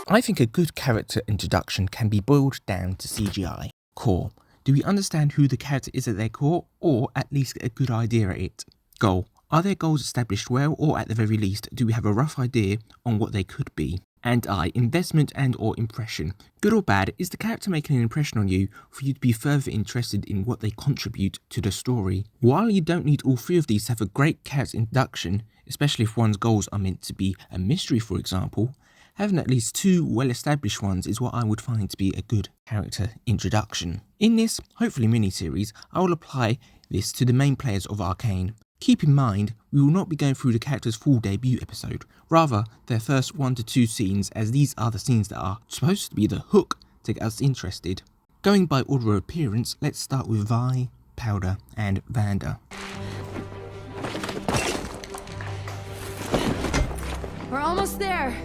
I think a good character introduction can be boiled down to CGI. Core. Do we understand who the character is at their core, or at least get a good idea at it? Goal. Are their goals established well, or at the very least, do we have a rough idea on what they could be? And investment and or impression. Good or bad, is the character making an impression on you for you to be further interested in what they contribute to the story? While you don't need all three of these to have a great character introduction, especially if one's goals are meant to be a mystery, for example, having at least two well-established ones is what I would find to be a good character introduction. In this, hopefully mini-series, I will apply this to the main players of Arcane. Keep in mind, we will not be going through the character's full debut episode, rather their first 1 to 2 scenes, as these are the scenes that are supposed to be the hook to get us interested. Going by order of appearance, let's start with Vi, Powder and Vanda. We're almost there.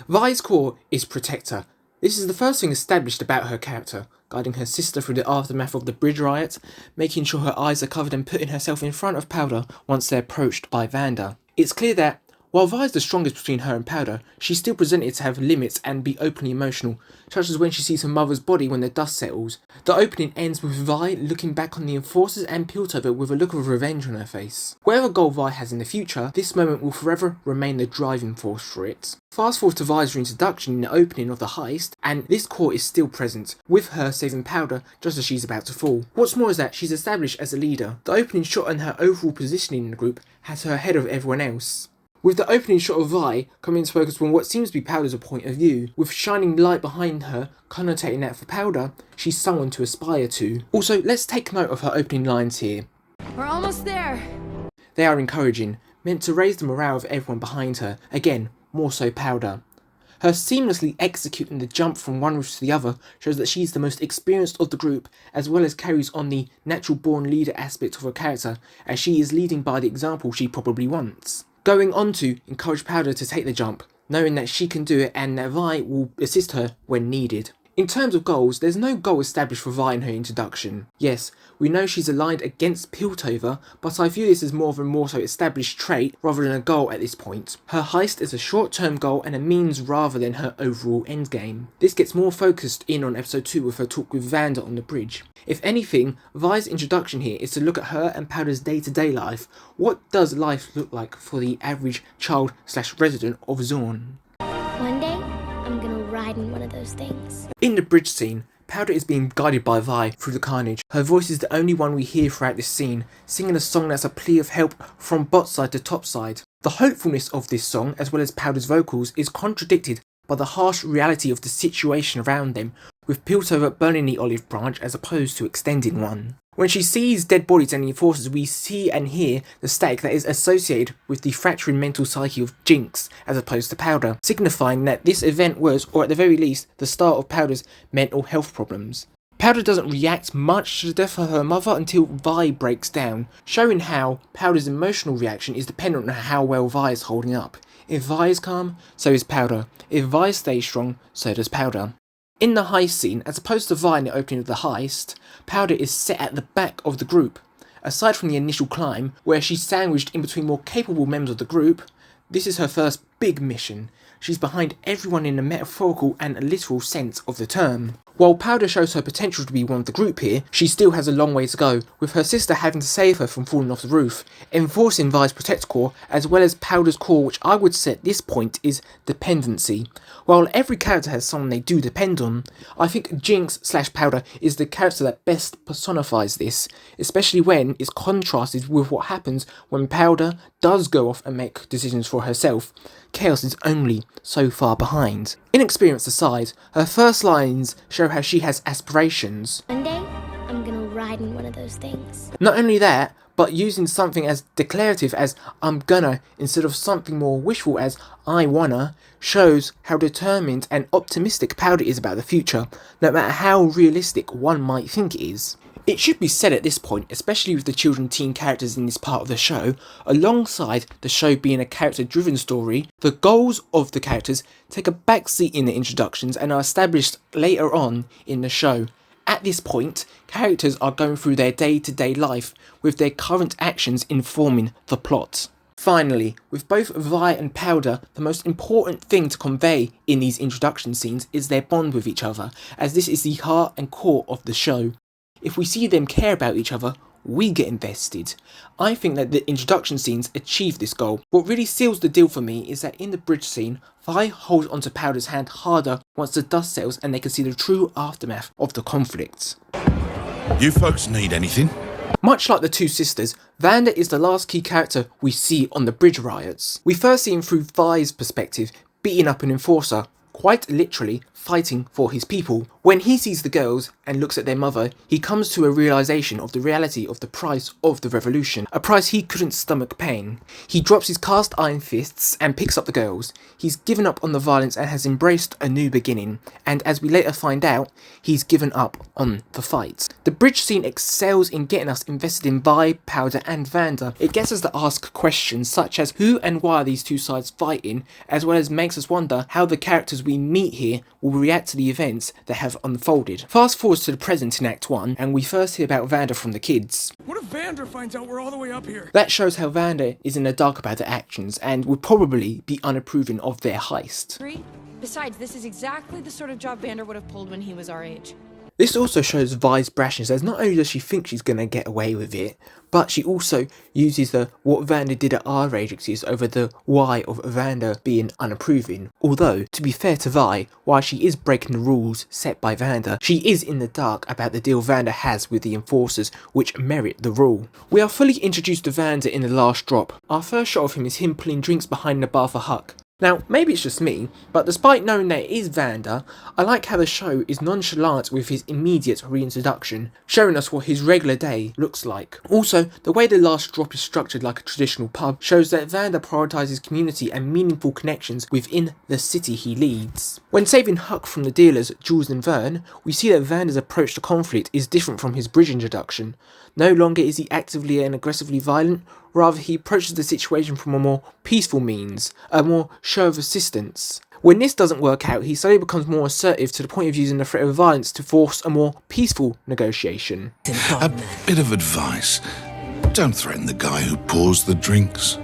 Vi's core is Protector. This is the first thing established about her character, guiding her sister through the aftermath of the bridge riot, making sure her eyes are covered and putting herself in front of Powder once they're approached by Vanda. It's clear that, while Vi is the strongest between her and Powder, she's still presented to have limits and be openly emotional, such as when she sees her mother's body when the dust settles. The opening ends with Vi looking back on the Enforcers and Piltover with a look of revenge on her face. Whatever goal Vi has in the future, this moment will forever remain the driving force for it. Fast forward to Vi's reintroduction in the opening of the heist, and this core is still present, with her saving Powder just as she's about to fall. What's more is that she's established as a leader. The opening shot and her overall positioning in the group has her ahead of everyone else. With the opening shot of Vi coming to focus on what seems to be Powder's point of view, with shining light behind her, connotating that for Powder, she's someone to aspire to. Also, let's take note of her opening lines here. We're almost there. They are encouraging, meant to raise the morale of everyone behind her, again, more so Powder. Her seamlessly executing the jump from one roof to the other shows that she's the most experienced of the group, as well as carries on the natural born leader aspect of her character, as she is leading by the example she probably wants. Going on to encourage Powder to take the jump, knowing that she can do it and that Vi will assist her when needed. In terms of goals, there's no goal established for Vi in her introduction. Yes, we know she's aligned against Piltover, but I view this as more of a more so established trait rather than a goal at this point. Her heist is a short-term goal and a means rather than her overall endgame. This gets more focused in on episode 2 with her talk with Vanda on the bridge. If anything, Vi's introduction here is to look at her and Powder's day-to-day life. What does life look like for the average child/resident of Zorn? One day, I'm gonna ride in one of those things. In the bridge scene, Powder is being guided by Vi through the carnage. Her voice is the only one we hear throughout this scene, singing a song that's a plea of help from bot side to top side. The hopefulness of this song, as well as Powder's vocals, is contradicted by the harsh reality of the situation around them, with Piltover burning the olive branch as opposed to extending one. When she sees dead bodies and the Enforcers, we see and hear the static that is associated with the fracturing mental psyche of Jinx as opposed to Powder, signifying that this event was, or at the very least, the start of Powder's mental health problems. Powder doesn't react much to the death of her mother until Vi breaks down, showing how Powder's emotional reaction is dependent on how well Vi is holding up. If Vi is calm, so is Powder. If Vi stays strong, so does Powder. In the heist scene, as opposed to Vi in the opening of the heist, Powder is set at the back of the group. Aside from the initial climb, where she's sandwiched in between more capable members of the group, this is her first big mission. She's behind everyone in the metaphorical and literal sense of the term. While Powder shows her potential to be one of the group here, she still has a long way to go, with her sister having to save her from falling off the roof, enforcing Vi's Protect core, as well as Powder's core, which I would say at this point is dependency. While every character has someone they do depend on, I think Jinx/Powder is the character that best personifies this, especially when it's contrasted with what happens when Powder does go off and make decisions for herself. Chaos is only so far behind. Inexperience aside, her first lines show how she has aspirations. One day, I'm gonna ride in one of those things. Not only that, but using something as declarative as I'm gonna instead of something more wishful as I wanna shows how determined and optimistic Powder is about the future, no matter how realistic one might think it is. It should be said at this point, especially with the children teen characters in this part of the show, alongside the show being a character-driven story, the goals of the characters take a backseat in the introductions and are established later on in the show. At this point, characters are going through their day-to-day life, with their current actions informing the plot. Finally, with both Vi and Powder, the most important thing to convey in these introduction scenes is their bond with each other, as this is the heart and core of the show. If we see them care about each other, we get invested. I think that the introduction scenes achieve this goal. What really seals the deal for me is that in the bridge scene, Vi holds onto Powder's hand harder once the dust settles and they can see the true aftermath of the conflict. You folks need anything? Much like the two sisters, Vander is the last key character we see on the bridge riots. We first see him through Vi's perspective, beating up an enforcer, quite literally fighting for his people. When he sees the girls and looks at their mother, he comes to a realization of the reality of the price of the revolution, a price he couldn't stomach paying. He drops his cast iron fists and picks up the girls. He's given up on the violence and has embraced a new beginning, and as we later find out, he's given up on the fight. The bridge scene excels in getting us invested in Vi, Powder and Vander. It gets us to ask questions such as who and why are these two sides fighting, as well as makes us wonder how the characters we meet here will react to the events that have unfolded. Fast forwards to the present in Act 1, and we first hear about Vander from the kids. What if Vander finds out we're all the way up here? That shows how Vander is in the dark about their actions and would probably be unapproving of their heist. Besides, this is exactly the sort of job Vander would have pulled when he was our age. This also shows Vi's brashness, as not only does she think she's going to get away with it, but she also uses the what Vander did at our age excuse over the why of Vander being unapproving. Although, to be fair to Vi, while she is breaking the rules set by Vander, she is in the dark about the deal Vander has with the enforcers, which merit the rule. We are fully introduced to Vander in the last drop. Our first shot of him is him pulling drinks behind the bar for Huck. Now, maybe it's just me, but despite knowing that it is Vander, I like how the show is nonchalant with his immediate reintroduction, showing us what his regular day looks like. Also, the way the last drop is structured like a traditional pub shows that Vander prioritises community and meaningful connections within the city he leads. When saving Huck from the dealers, Jules and Vern, we see that Vander's approach to conflict is different from his bridge introduction. No longer is he actively and aggressively violent, rather he approaches the situation from a more peaceful means, a more show of assistance. When this doesn't work out, he slowly becomes more assertive to the point of using the threat of violence to force a more peaceful negotiation. A bit of advice. Don't threaten the guy who pours the drinks.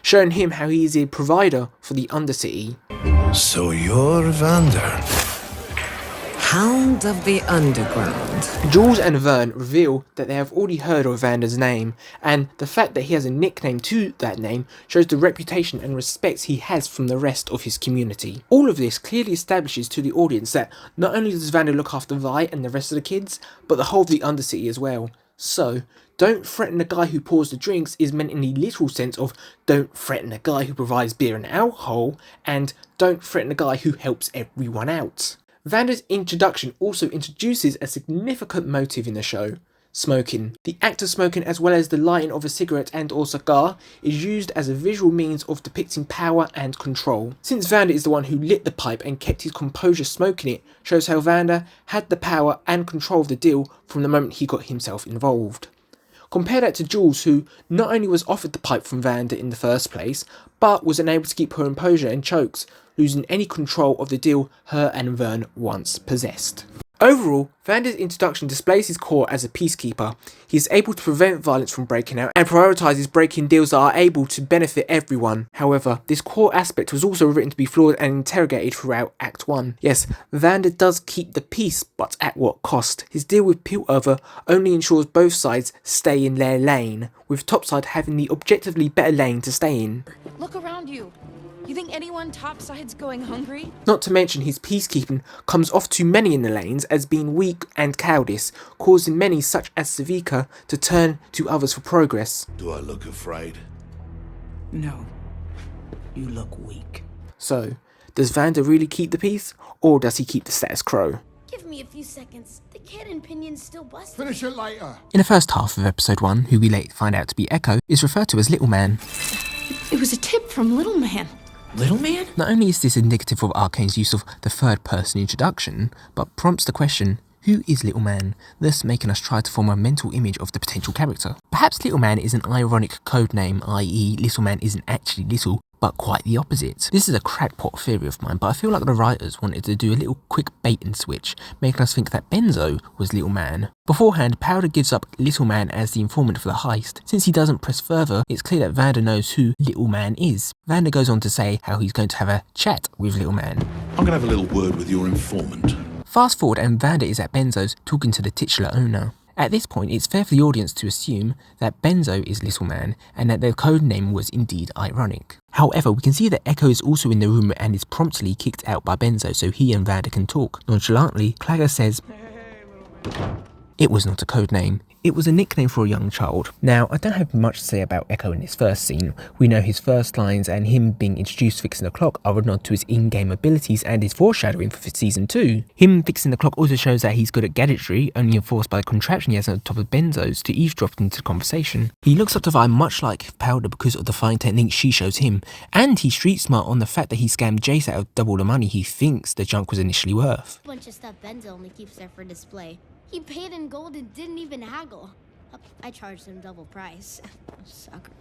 Showing him how he is a provider for the Undercity. So you're Vander. Hound of the Underground. Jules and Vern reveal that they have already heard of Vander's name, and the fact that he has a nickname to that name shows the reputation and respect he has from the rest of his community. All of this clearly establishes to the audience that not only does Vander look after Vi and the rest of the kids, but the whole of the Undercity as well. So, don't threaten the guy who pours the drinks is meant in the literal sense of don't threaten the guy who provides beer and alcohol, and don't threaten the guy who helps everyone out. Vander's introduction also introduces a significant motive in the show, smoking. The act of smoking, as well as the lighting of a cigarette and or cigar, is used as a visual means of depicting power and control. Since Vander is the one who lit the pipe and kept his composure smoking it, shows how Vander had the power and control of the deal from the moment he got himself involved. Compare that to Jules, who not only was offered the pipe from Vander in the first place, but was unable to keep her composure and chokes, losing any control of the deal her and Vern once possessed. Overall, Vander's introduction displays his core as a peacekeeper. He is able to prevent violence from breaking out and prioritises breaking deals that are able to benefit everyone. However, this core aspect was also written to be flawed and interrogated throughout Act 1. Yes, Vander does keep the peace, but at what cost? His deal with Piltover only ensures both sides stay in their lane, with topside having the objectively better lane to stay in. Look around you. You think anyone topside's going hungry? Not to mention his peacekeeping comes off too many in the lanes as being weak and cowardice, causing many such as Savika to turn to others for progress. Do I look afraid? No. You look weak. So, does Vander really keep the peace, or does he keep the status quo? Give me a few seconds. The kid in Pinion's still busted. Finish it later. In the first half of episode 1, who we later find out to be Echo, is referred to as Little Man. It was a tip from Little Man. Little man? Not only is this indicative of Arcane's use of the third person introduction, but prompts the question, who is Little Man, thus making us try to form a mental image of the potential character. Perhaps Little Man is an ironic code name, i.e. Little Man isn't actually little, but quite the opposite. This is a crackpot theory of mine, but I feel like the writers wanted to do a little quick bait and switch, making us think that Benzo was Little Man. Beforehand, Powder gives up Little Man as the informant for the heist. Since he doesn't press further, it's clear that Vander knows who Little Man is. Vander goes on to say how he's going to have a chat with Little Man. I'm gonna have a little word with your informant. Fast forward and Vander is at Benzo's talking to the titular owner. At this point, it's fair for the audience to assume that Benzo is Little Man and that their code name was indeed ironic. However, we can see that Echo is also in the room and is promptly kicked out by Benzo so he and Vander can talk. Nonchalantly, Clagger says, it was not a code name. It was a nickname for a young child. Now, I don't have much to say about Echo in this first scene. We know his first lines and him being introduced fixing the clock are a nod to his in-game abilities and his foreshadowing for season 2. Him fixing the clock also shows that he's good at gadgetry, only enforced by the contraption he has on top of Benzo's to eavesdrop into the conversation. He looks up to Vi much like Powder because of the fine technique she shows him, and he's street smart on the fact that he scammed Jace out of double the money he thinks the junk was initially worth. Bunch of stuff Benzo only keeps there for display. He paid in gold and didn't even haggle. I charged him double price. Sucker.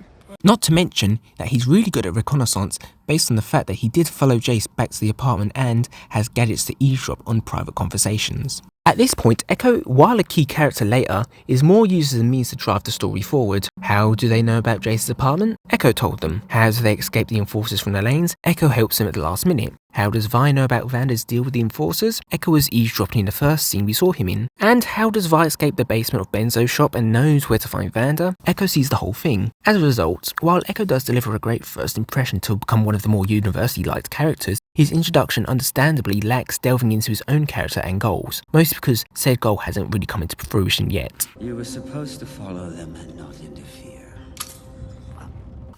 Not to mention that he's really good at reconnaissance based on the fact that he did follow Jace back to the apartment and has gadgets to eavesdrop on private conversations. At this point, Echo, while a key character later, is more used as a means to drive the story forward. How do they know about Jace's apartment? Echo told them. How do they escape the enforcers from the lanes? Echo helps them at the last minute. How does Vi know about Vander's deal with the enforcers? Echo was eavesdropping in the first scene we saw him in. And how does Vi escape the basement of Benzo's shop and knows where to find Vander? Echo sees the whole thing. As a result, while Echo does deliver a great first impression to become one of the more universally liked characters, his introduction understandably lacks delving into his own character and goals, mostly because said goal hasn't really come into fruition yet. You were supposed to follow them and not interfere.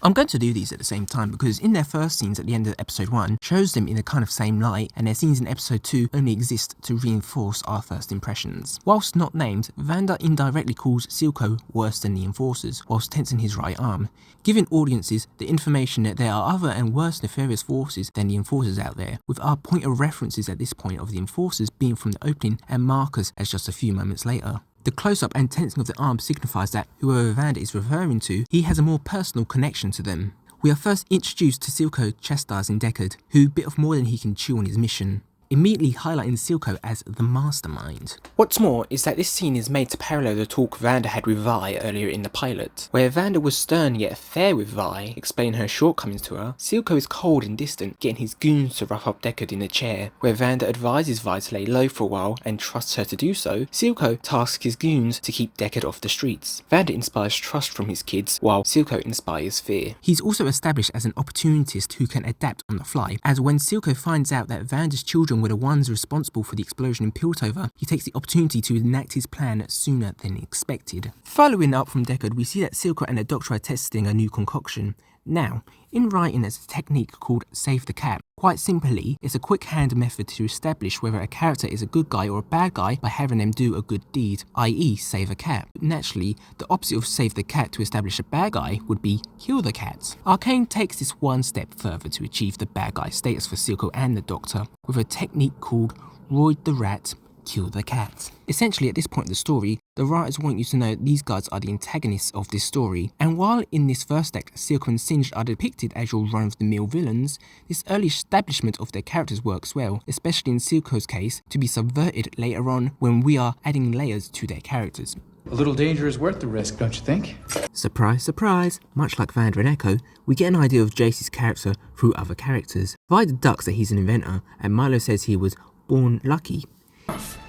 I'm going to do these at the same time because in their first scenes at the end of episode 1 shows them in a kind of same light, and their scenes in episode 2 only exist to reinforce our first impressions. Whilst not named, Vander indirectly calls Silco worse than the enforcers whilst tensing his right arm, giving audiences the information that there are other and worse nefarious forces than the enforcers out there, with our point of references at this point of the enforcers being from the opening and markers as just a few moments later. The close-up and tensing of the arm signifies that whoever Vander is referring to, he has a more personal connection to them. We are first introduced to Silco chastising Deckard, who bit off more than he can chew on his mission, immediately highlighting Silco as the mastermind. What's more is that this scene is made to parallel the talk Vander had with Vi earlier in the pilot, where Vander was stern yet fair with Vi, explaining her shortcomings to her. Silco is cold and distant, getting his goons to rough up Deckard in a chair. Where Vander advises Vi to lay low for a while and trusts her to do so, Silco tasks his goons to keep Deckard off the streets. Vander inspires trust from his kids, while Silco inspires fear. He's also established as an opportunist who can adapt on the fly, as when Silco finds out that Vander's children were the ones responsible for the explosion in Piltover, he takes the opportunity to enact his plan sooner than expected. Following up from Deckard, we see that Silco and the Doctor are testing a new concoction. Now, in writing there's a technique called Save the Cat. Quite simply, it's a quick hand method to establish whether a character is a good guy or a bad guy by having them do a good deed, i.e. save a cat. Naturally, the opposite of save the cat to establish a bad guy would be kill the cat. Arcane takes this one step further to achieve the bad guy status for Silco and the Doctor, with a technique called Royd the Rat, Kill the Cat. Essentially, at this point in the story, the writers want you to know these guys are the antagonists of this story, and while in this first act, Silco and Singed are depicted as your run-of-the-mill villains, this early establishment of their characters works well, especially in Silco's case, to be subverted later on when we are adding layers to their characters. A little danger is worth the risk, don't you think? Surprise, surprise! Much like Vander and Echo, we get an idea of Jace's character through other characters. Vi deducts that he's an inventor, and Milo says he was born lucky.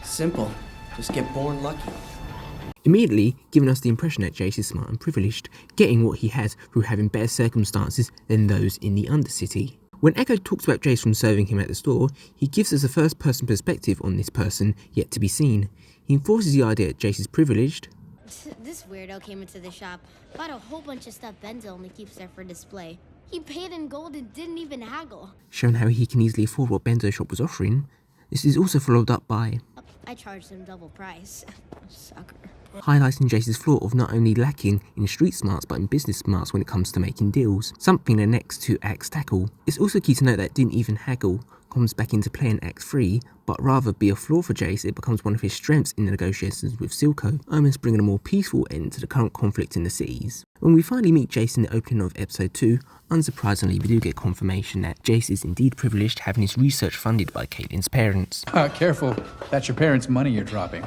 Simple. Just get born lucky. Immediately giving us the impression that Jace is smart and privileged, getting what he has through having better circumstances than those in the Undercity. When Echo talks about Jace from serving him at the store, he gives us a first-person perspective on this person yet to be seen. He enforces the idea that Jace is privileged. This weirdo came into the shop, bought a whole bunch of stuff Benzo only keeps there for display. He paid in gold and didn't even haggle. Showing how he can easily afford what Benzo's shop was offering. This is also followed up by, I charged him double price. Sucker. highlighting Jace's flaw of not only lacking in street smarts but in business smarts when it comes to making deals, something the next two acts tackle. It's also key to note that didn't even haggle comes back into play in Act 3, but rather be a flaw for Jace, it becomes one of his strengths in the negotiations with Silco, almost bringing a more peaceful end to the current conflict in the cities. When we finally meet Jace in the opening of episode 2, unsurprisingly we do get confirmation that Jace is indeed privileged, having his research funded by Caitlin's parents. Careful, that's your parents' money you're dropping.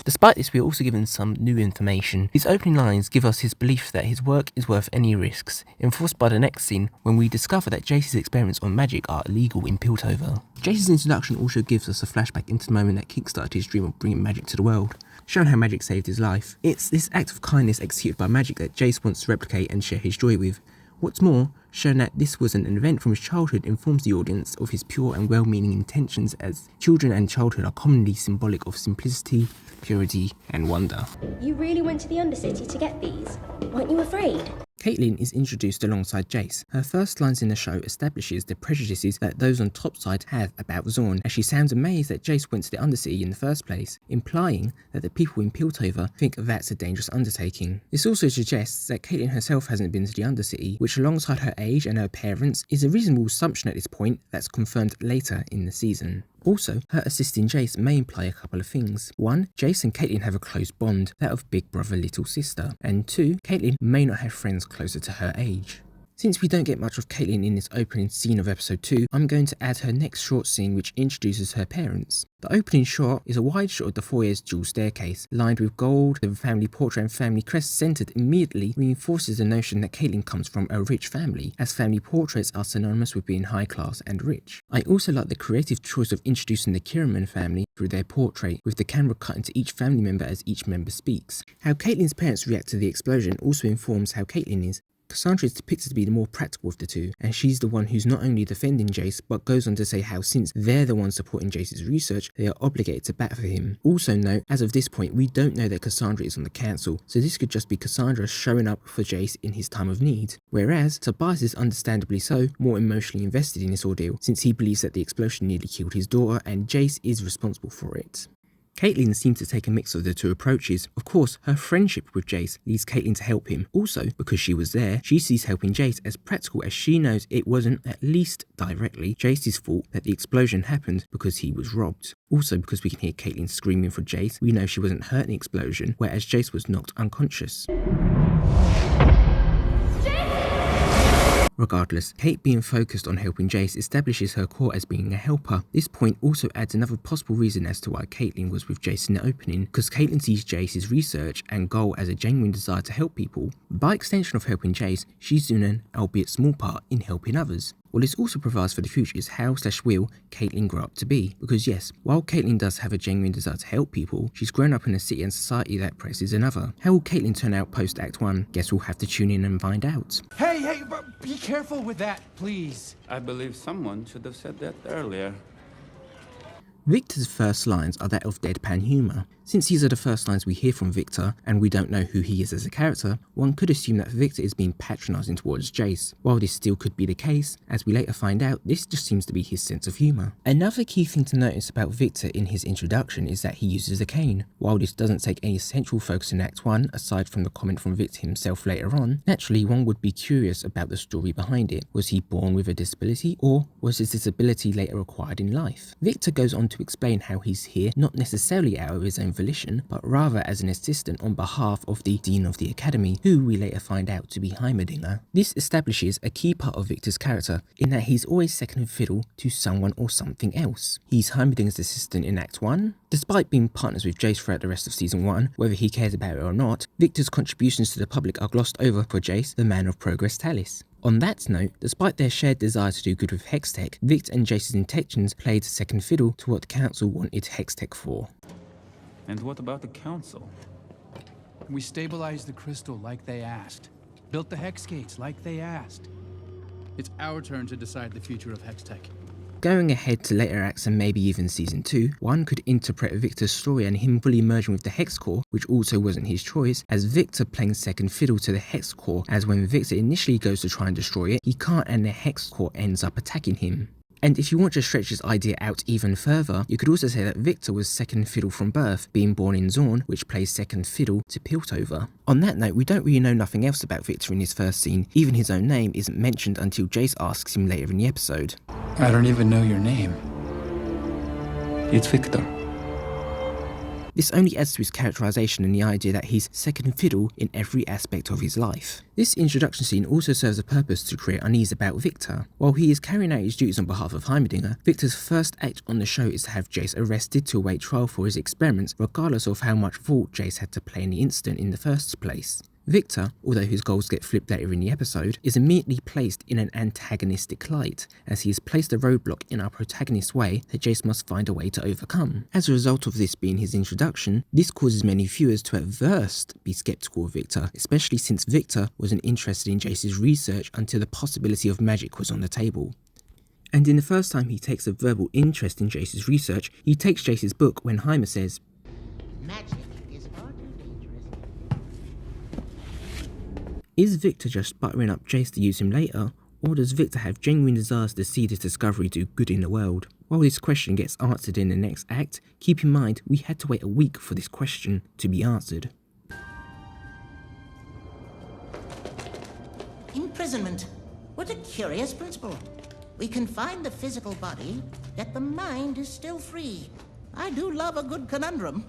Despite this, we are also given some new information. His opening lines give us his belief that his work is worth any risks, enforced by the next scene when we discover that Jace's experiments on magic are illegal in Piltover. Jace's introduction also gives us a flashback into the moment that kickstarted his dream of bringing magic to the world, showing how magic saved his life. It's this act of kindness executed by magic that Jace wants to replicate and share his joy with. What's more, showing that this was an event from his childhood informs the audience of his pure and well-meaning intentions, as children and childhood are commonly symbolic of simplicity, purity and wonder. You really went to the Undercity to get these? Weren't you afraid? Caitlin is introduced alongside Jace. Her first lines in the show establishes the prejudices that those on topside have about Zorn, as she sounds amazed that Jace went to the Undercity in the first place, implying that the people in Piltover think that's a dangerous undertaking. This also suggests that Caitlin herself hasn't been to the Undercity, which alongside her age and her parents is a reasonable assumption at this point that's confirmed later in the season. Also, her assisting Jace may imply a couple of things. 1. Jace and Caitlin have a close bond, that of big brother little sister. And 2. Caitlin may not have friends closer to her age. Since we don't get much of Caitlin in this opening scene of episode 2, I'm going to add her next short scene which introduces her parents. The opening shot is a wide shot of the foyer's dual staircase, lined with gold. The family portrait and family crest centered immediately reinforces the notion that Caitlin comes from a rich family, as family portraits are synonymous with being high class and rich. I also like the creative choice of introducing the Kierman family through their portrait, with the camera cut into each family member as each member speaks. How Caitlin's parents react to the explosion also informs how Caitlin is. Cassandra is depicted to be the more practical of the two, and she's the one who's not only defending Jace, but goes on to say how since they're the ones supporting Jace's research, they are obligated to bat for him. Also note, as of this point, we don't know that Cassandra is on the council, so this could just be Cassandra showing up for Jace in his time of need. Whereas, Tobias is understandably so, more emotionally invested in this ordeal, since he believes that the explosion nearly killed his daughter, and Jace is responsible for it. Caitlin seems to take a mix of the two approaches. Of course, her friendship with Jace leads Caitlin to help him. Also, because she was there, she sees helping Jace as practical, as she knows it wasn't, at least directly, Jace's fault that the explosion happened because he was robbed. Also, because we can hear Caitlin screaming for Jace, we know she wasn't hurt in the explosion, whereas Jace was knocked unconscious. Regardless, Kate being focused on helping Jace establishes her core as being a helper. This point also adds another possible reason as to why Caitlin was with Jace in the opening, because Caitlin sees Jace's research and goal as a genuine desire to help people. By extension of helping Jace, she's doing an, albeit small part, in helping others. What this also provides for the future is how/will Caitlin grow up to be, because yes, while Caitlin does have a genuine desire to help people, she's grown up in a city and society that presses another. How will Caitlin turn out post Act 1? Guess we'll have to tune in and find out. Hey, be careful with that, please. I believe someone should have said that earlier. Victor's first lines are that of deadpan humour. Since these are the first lines we hear from Victor, and we don't know who he is as a character, one could assume that Victor is being patronising towards Jace. While this still could be the case, as we later find out, this just seems to be his sense of humour. Another key thing to notice about Victor in his introduction is that he uses a cane. While this doesn't take any central focus in Act 1, aside from the comment from Victor himself later on, naturally one would be curious about the story behind it. Was he born with a disability, or was his disability later acquired in life? Victor goes on to explain how he's here not necessarily out of his own volition, but rather as an assistant on behalf of the Dean of the Academy, who we later find out to be Heimerdinger. This establishes a key part of Victor's character, in that he's always second fiddle to someone or something else. He's Heimerdinger's assistant in Act 1. Despite being partners with Jace throughout the rest of Season 1, whether he cares about it or not, Victor's contributions to the public are glossed over for Jace, the man of progress Talis. On that note, despite their shared desire to do good with Hextech, Victor and Jace's intentions played second fiddle to what the council wanted Hextech for. And what about the council? We stabilized the crystal like they asked. Built the hex gates like they asked. It's our turn to decide the future of Hextech. Going ahead to later acts and maybe even Season 2, one could interpret Victor's story and him fully merging with the Hex Core, which also wasn't his choice, as Victor playing second fiddle to the Hex Core, as when Victor initially goes to try and destroy it, he can't and the Hex Core ends up attacking him. And if you want to stretch this idea out even further, you could also say that Victor was second fiddle from birth, being born in Zorn, which plays second fiddle to Piltover. On that note, we don't really know nothing else about Victor in his first scene. Even his own name isn't mentioned until Jace asks him later in the episode. I don't even know your name. It's Victor. This only adds to his characterization and the idea that he's second fiddle in every aspect of his life. This introduction scene also serves a purpose to create unease about Victor. While he is carrying out his duties on behalf of Heimerdinger, Victor's first act on the show is to have Jace arrested to await trial for his experiments, regardless of how much fault Jace had to play in the incident in the first place. Victor, although his goals get flipped later in the episode, is immediately placed in an antagonistic light, as he has placed a roadblock in our protagonist's way that Jace must find a way to overcome. As a result of this being his introduction, this causes many viewers to at first be skeptical of Victor, especially since Victor wasn't interested in Jace's research until the possibility of magic was on the table. And in the first time he takes a verbal interest in Jace's research, he takes Jace's book when Heimer says, "Magic is far too dangerous." Is Victor just buttering up Jace to use him later, or does Victor have genuine desires to see this discovery do good in the world? While this question gets answered in the next act, keep in mind we had to wait a week for this question to be answered. Imprisonment. What a curious principle. We confine the physical body, yet the mind is still free. I do love a good conundrum.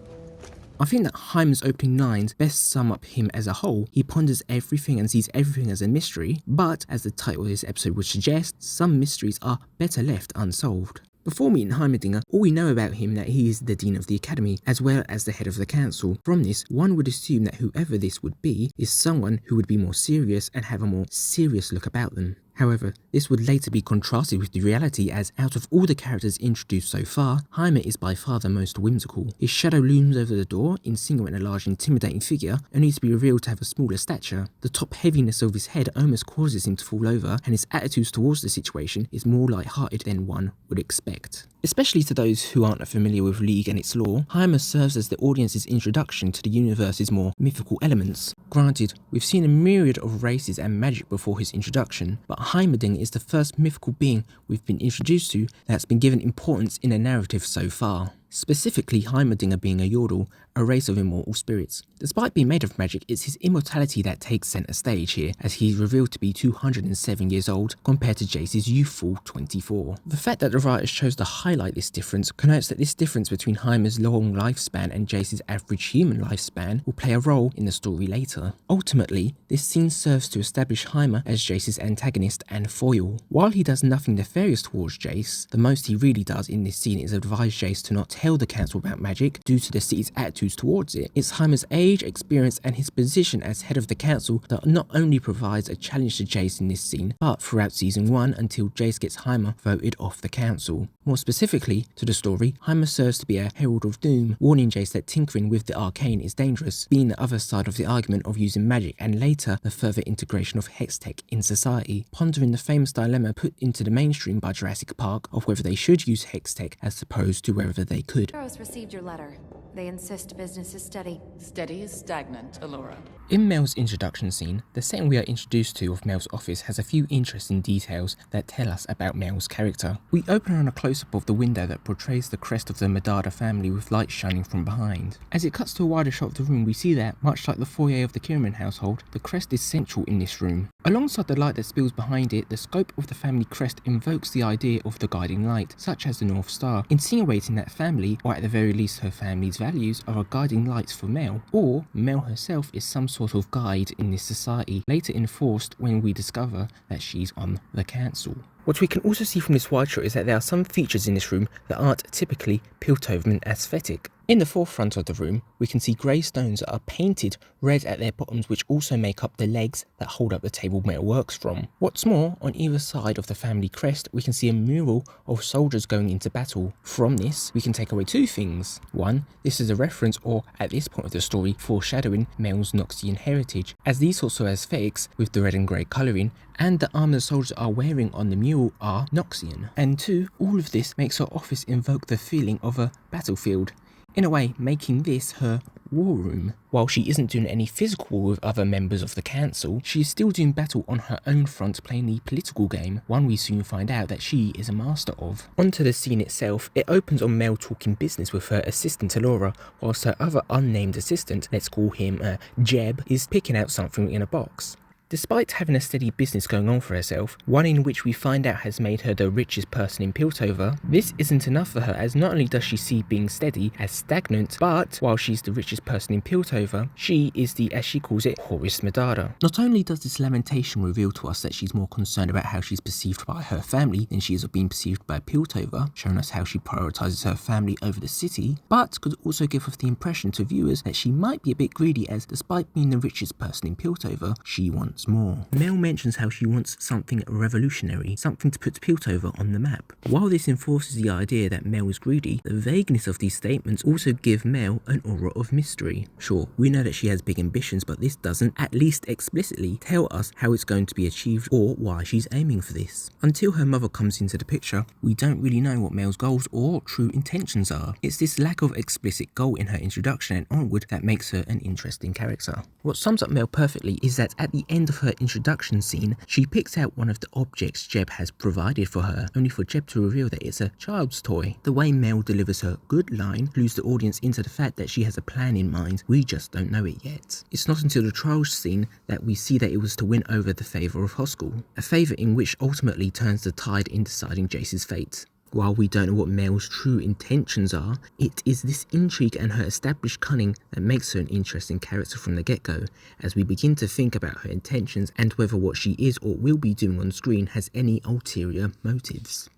I think that Heimer's opening lines best sum up him as a whole. He ponders everything and sees everything as a mystery, but as the title of this episode would suggest, some mysteries are better left unsolved. Before meeting Heimerdinger, all we know about him that he is the Dean of the Academy, as well as the head of the council. From this, one would assume that whoever this would be is someone who would be more serious and have a more serious look about them. However, this would later be contrasted with the reality as, out of all the characters introduced so far, Heimer is by far the most whimsical. His shadow looms over the door, insinuating a large intimidating figure, only to be revealed to have a smaller stature. The top heaviness of his head almost causes him to fall over, and his attitudes towards the situation is more light-hearted than one would expect. Especially to those who aren't familiar with League and its lore, Heimer serves as the audience's introduction to the universe's more mythical elements. Granted, we've seen a myriad of races and magic before his introduction, but Heimerdinger is the first mythical being we've been introduced to that's been given importance in the narrative so far. Specifically, Heimerdinger being a Yordle, a race of immortal spirits. Despite being made of magic, it's his immortality that takes centre stage here, as he's revealed to be 207 years old compared to Jace's youthful 24. The fact that the writers chose to highlight this difference connotes that this difference between Heimer's long lifespan and Jace's average human lifespan will play a role in the story later. Ultimately, this scene serves to establish Heimer as Jace's antagonist and foil. While he does nothing nefarious towards Jace, the most he really does in this scene is advise Jace to not tell the council about magic due to the city's attitudes towards it. It's Heimer's age, experience and his position as head of the council that not only provides a challenge to Jace in this scene, but throughout season 1 until Jace gets Heimer voted off the council. More specifically to the story, Heimer serves to be a herald of doom, warning Jace that tinkering with the arcane is dangerous, being the other side of the argument of using magic and later the further integration of hex tech in society, pondering the famous dilemma put into the mainstream by Jurassic Park of whether they should use hex tech as opposed to whether they could. Heroes received your letter. They insist business is steady. Steady is stagnant, Allura. In Mel's introduction scene, the setting we are introduced to of Mel's office has a few interesting details that tell us about Mel's character. We open on a close-up of the window that portrays the crest of the Medada family with light shining from behind. As it cuts to a wider shot of the room, we see that, much like the foyer of the Kierman household, the crest is central in this room. Alongside the light that spills behind it, the scope of the family crest invokes the idea of the guiding light, such as the North Star, insinuating that family, or at the very least her family's values, are a guiding light for Mel, or Mel herself is some sort of guide in this society, later enforced when we discover that she's on the council. What we can also see from this wide shot is that there are some features in this room that aren't typically Piltover aesthetic. In the forefront of the room, we can see grey stones that are painted red at their bottoms, which also make up the legs that hold up the table Mel works from. What's more, on either side of the family crest, we can see a mural of soldiers going into battle. From this, we can take away two things. One, this is a reference, or at this point of the story, foreshadowing Mel's Noxian heritage, as these sorts of aesthetics, with the red and grey colouring, and the armour the soldiers are wearing on the mural are Noxian. And two, all of this makes our office invoke the feeling of a battlefield. in a way making this her war room. While she isn't doing any physical war with other members of the council, she is still doing battle on her own front, playing the political game, one we soon find out that she is a master of. Onto the scene itself, it opens on Mel talking business with her assistant Alora, whilst her other unnamed assistant, let's call him Jeb, is picking out something in a box. Despite having a steady business going on for herself, one in which we find out has made her the richest person in Piltover, this isn't enough for her, as not only does she see being steady as stagnant, but while she's the richest person in Piltover, she is the, as she calls it, Horus Madara. Not only does this lamentation reveal to us that she's more concerned about how she's perceived by her family than she is of being perceived by Piltover, showing us how she prioritises her family over the city, but could also give us the impression to viewers that she might be a bit greedy, as despite being the richest person in Piltover, she wants more. Mel mentions how she wants something revolutionary, something to put Piltover on the map. While this enforces the idea that Mel is greedy, the vagueness of these statements also give Mel an aura of mystery. Sure, we know that she has big ambitions, but this doesn't, at least explicitly, tell us how it's going to be achieved or why she's aiming for this. Until her mother comes into the picture, we don't really know what Mel's goals or true intentions are. It's this lack of explicit goal in her introduction and onward that makes her an interesting character. What sums up Mel perfectly is that at the end of her introduction scene, she picks out one of the objects Jeb has provided for her, only for Jeb to reveal that it's a child's toy. The way Mel delivers her good line clues the audience into the fact that she has a plan in mind, we just don't know it yet. It's not until the trials scene that we see that it was to win over the favour of Hoskell, a favour in which ultimately turns the tide in deciding Jace's fate. While we don't know what Mel's true intentions are, it is this intrigue and her established cunning that makes her an interesting character from the get-go, as we begin to think about her intentions and whether what she is or will be doing on screen has any ulterior motives.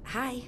Hi.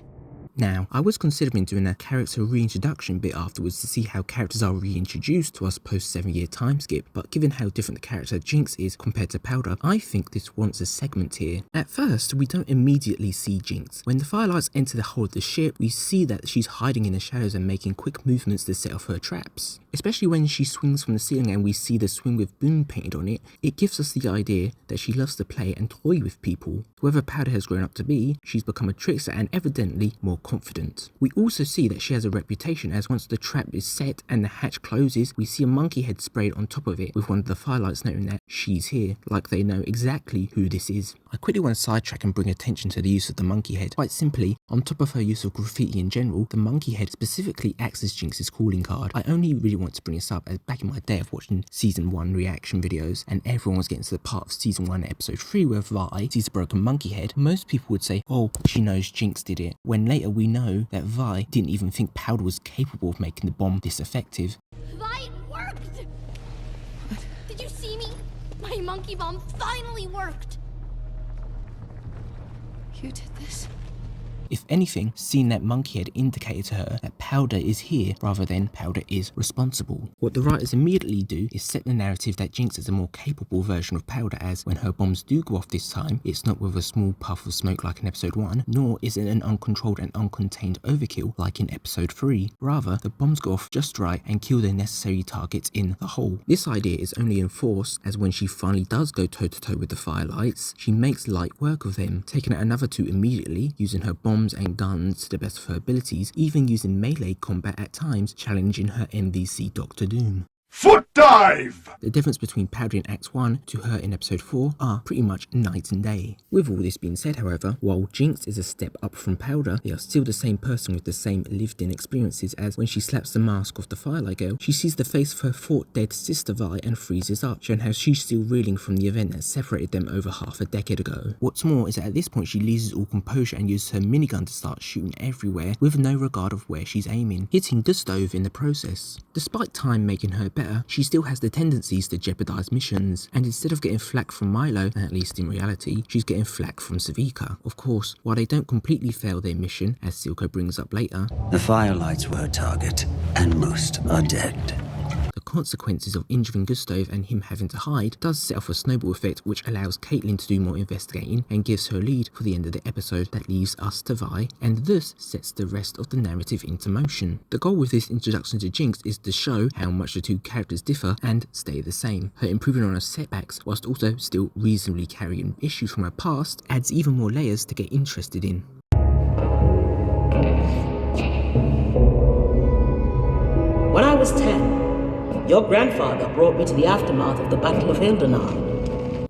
Now, I was considering doing a character reintroduction bit afterwards to see how characters are reintroduced to us post 7-year time skip, but given how different the character Jinx is compared to Powder, I think this wants a segment here. At first, we don't immediately see Jinx. When the firelights enter the hull of the ship, we see that she's hiding in the shadows and making quick movements to set off her traps. Especially when she swings from the ceiling and we see the swing with Boom painted on it, it gives us the idea that she loves to play and toy with people. Whoever Powder has grown up to be, she's become a trickster and evidently more confident. We also see that she has a reputation, as once the trap is set and the hatch closes, we see a monkey head sprayed on top of it, with one of the firelights noting that she's here, like they know exactly who this is. I quickly want to sidetrack and bring attention to the use of the monkey head. Quite simply, on top of her use of graffiti in general, the monkey head specifically acts as Jinx's calling card. I only really want to bring this up as back in my day of watching season 1 reaction videos and everyone was getting to the part of season 1 episode 3 where Vi sees a broken monkey head, most people would say, oh, she knows Jinx did it, when later we know that Vi didn't even think Powder was capable of making the bomb this effective. Vi, it worked! Did you see me? My monkey bomb finally worked! You did this? If anything, seeing that monkey head indicated to her that Powder is here rather than Powder is responsible. What the writers immediately do is set the narrative that Jinx is a more capable version of Powder, as when her bombs do go off this time, it's not with a small puff of smoke like in episode 1, nor is it an uncontrolled and uncontained overkill like in episode 3. Rather, the bombs go off just right and kill the necessary targets in the hole. This idea is only enforced as when she finally does go toe-to-toe with the firelights, she makes light work of them, taking out another 2 immediately, using her bombs and guns to the best of her abilities, even using melee combat at times, challenging her MVC Dr. Doom. Foot dive! The difference between Powder in Act 1 to her in episode 4 are pretty much night and day. With all this being said, however, while Jinx is a step up from Powder, they are still the same person with the same lived-in experiences, as when she slaps the mask off the Firelight Girl, she sees the face of her thought dead sister Vi and freezes up, showing how she's still reeling from the event that separated them over half a decade ago. What's more is that at this point she loses all composure and uses her minigun to start shooting everywhere with no regard of where she's aiming, hitting Gustav in the process. Despite time making her better, she still has the tendencies to jeopardize missions, and instead of getting flack from Milo, at least in reality, she's getting flack from Savika. Of course, while they don't completely fail their mission, as Silco brings up later, the Firelights were a target, and most are dead. The consequences of injuring Gustav and him having to hide does set off a snowball effect which allows Caitlin to do more investigating and gives her lead for the end of the episode that leaves us to Vi, and thus sets the rest of the narrative into motion. The goal with this introduction to Jinx is to show how much the two characters differ and stay the same. Her improving on her setbacks whilst also still reasonably carrying issues from her past adds even more layers to get interested in. When I was 10, your grandfather brought me to the aftermath of the Battle of Hildenheim.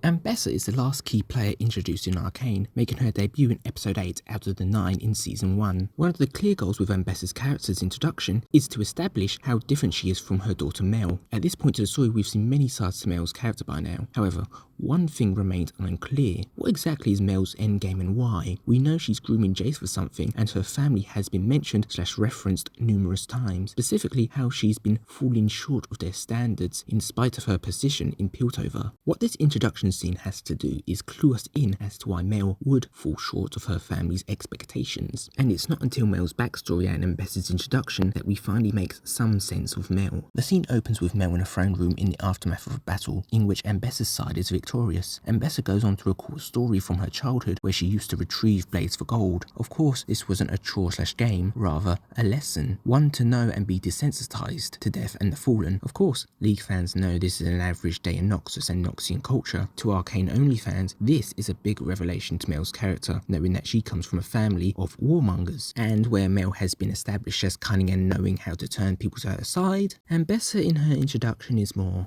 Ambessa is the last key player introduced in Arcane, making her debut in episode 8 out of the 9 in season 1. One of the clear goals with Ambessa's character's introduction is to establish how different she is from her daughter Mel. At this point in the story, we've seen many sides to Mel's character by now. However, one thing remains unclear. What exactly is Mel's endgame and why? We know she's grooming Jace for something, and her family has been mentioned / referenced numerous times, specifically how she's been falling short of their standards in spite of her position in Piltover. What this introduction scene has to do is clue us in as to why Mel would fall short of her family's expectations. And it's not until Mel's backstory and Ambessa's introduction that we finally make some sense of Mel. The scene opens with Mel in a throne room in the aftermath of a battle, in which Ambessa's side is victorious. Ambessa goes on to recall a story from her childhood where she used to retrieve blades for gold. Of course, this wasn't a chore / game, rather a lesson. One to know and be desensitized to death and the fallen. Of course, League fans know this is an average day in Noxus and Noxian culture. To Arcane only fans, this is a big revelation to Mel's character, knowing that she comes from a family of warmongers, and where Mel has been established as cunning and knowing how to turn people to her side. Ambessa in her introduction is more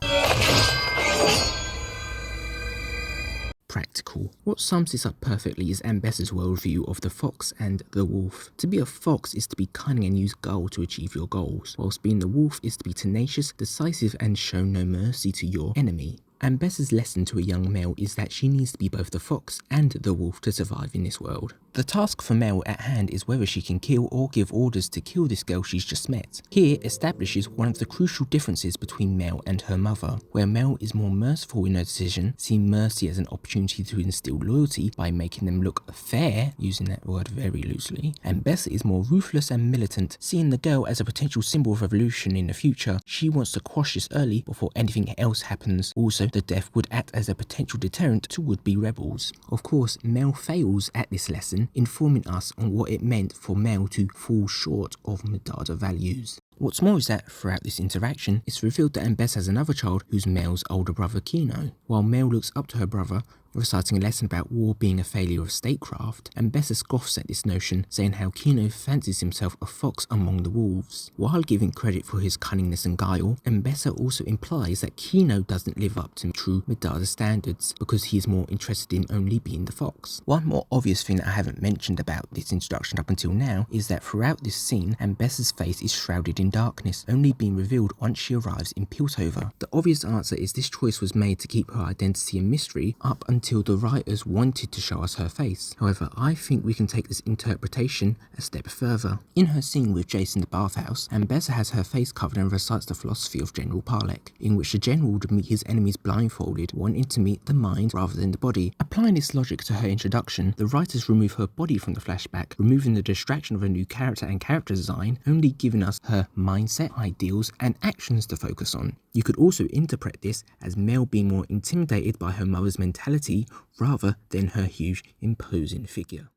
practical. What sums this up perfectly is Ambessa's worldview of the fox and the wolf. To be a fox is to be cunning and use guile to achieve your goals, whilst being the wolf is to be tenacious, decisive and show no mercy to your enemy. Ambessa's lesson to a young Mel is that she needs to be both the fox and the wolf to survive in this world. The task for Mel at hand is whether she can kill or give orders to kill this girl she's just met. Here establishes one of the crucial differences between Mel and her mother, where Mel is more merciful in her decision, seeing mercy as an opportunity to instill loyalty by making them look fair, using that word very loosely. Ambessa is more ruthless and militant, seeing the girl as a potential symbol of revolution in the future. She wants to quash this early before anything else happens. Also, the death would act as a potential deterrent to would-be rebels. Of course, Mel fails at this lesson, informing us on what it meant for Mel to fall short of Medard's values. What's more is that throughout this interaction, it's revealed that Ambessa has another child who's Mel's older brother Kino. While Mel looks up to her brother, reciting a lesson about war being a failure of statecraft, Ambessa scoffs at this notion, saying how Kino fancies himself a fox among the wolves. While giving credit for his cunningness and guile, Ambessa also implies that Kino doesn't live up to true Medard's standards because he is more interested in only being the fox. One more obvious thing that I haven't mentioned about this introduction up until now is that throughout this scene, Ambessa's face is shrouded in darkness, only being revealed once she arrives in Piltover. The obvious answer is this choice was made to keep her identity a mystery up until the writers wanted to show us her face. However, I think we can take this interpretation a step further. In her scene with Jace in the bathhouse, Ambessa has her face covered and recites the philosophy of General Parlek, in which the general would meet his enemies blindfolded, wanting to meet the mind rather than the body. Applying this logic to her introduction, the writers remove her body from the flashback, removing the distraction of a new character and character design, only giving us her mindset, ideals and actions to focus on. You could also interpret this as Mel being more intimidated by her mother's mentality rather than her huge imposing figure.